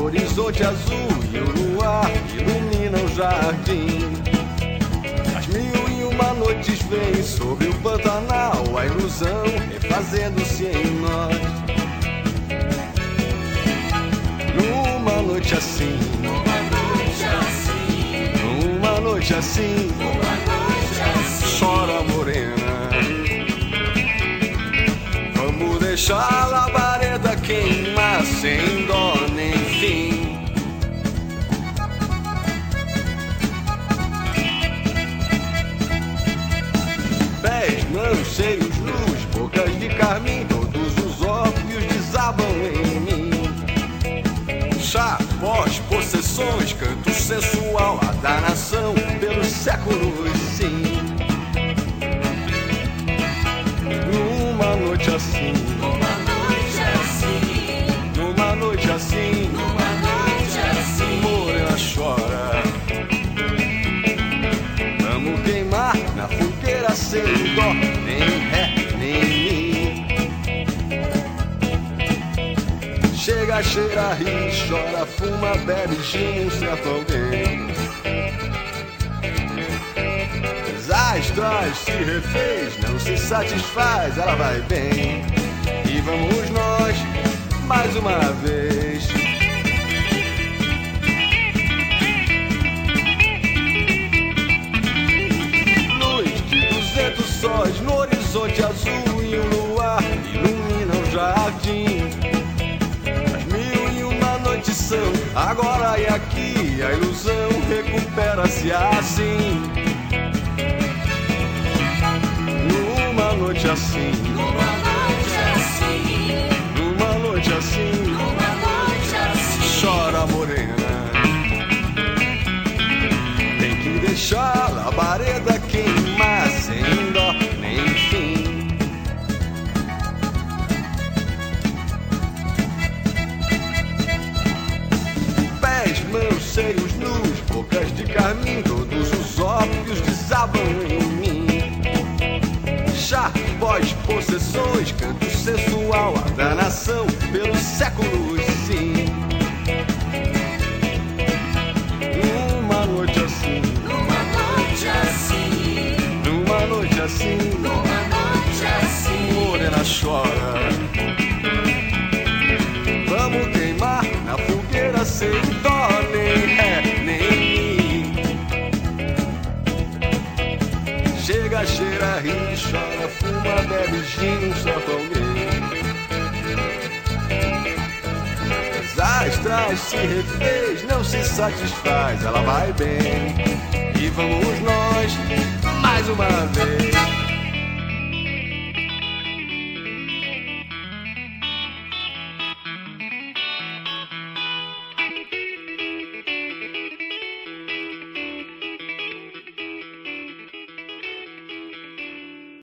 horizonte azul e o luar ilumina o jardim. As 1001 noites vêm sobre o Pantanal, a ilusão refazendo-se em nós. Numa noite assim, numa noite assim, chora morena. Vamos deixar a labareda queimar sem dó nem fim. Pés, mãos, seios, luz, bocas de carmim, todos os ópios desabam em mim. Chá, pós, possessões, canto sensual, a da nação pelos séculos, sim. Numa noite assim, numa noite assim, morena chora. Vamos queimar na fogueira sem dó, nem ré, nem mi. Chega, cheira, ri, chora, fuma, bebe, gin, um certo alguém. Astrais se refez, não se satisfaz, ela vai bem. E vamos nós, mais uma vez. Luz de 200 sóis no horizonte azul e o luar ilumina o jardim. As 1001 noites são agora e aqui, a ilusão recupera-se assim. Numa noite assim, numa noite assim, chora morena. Tem que deixar a labareda queimar sem dó nem fim. Pés, mãos, seios nus, bocas de carmim, todos os ópios desabam em mim. Chá, pós, possessões, canto sensual, a da nação pelos séculos, sim. Numa noite assim, numa noite assim, morena chora. Vamos queimar na fogueira sem dó, nem ré, nem mi. Chega, cheira, ri, chora, fuma, bebe, gin, um certo alguém. As astrais se refez, não se satisfaz, ela vai bem. E vamos nós, mais uma vez.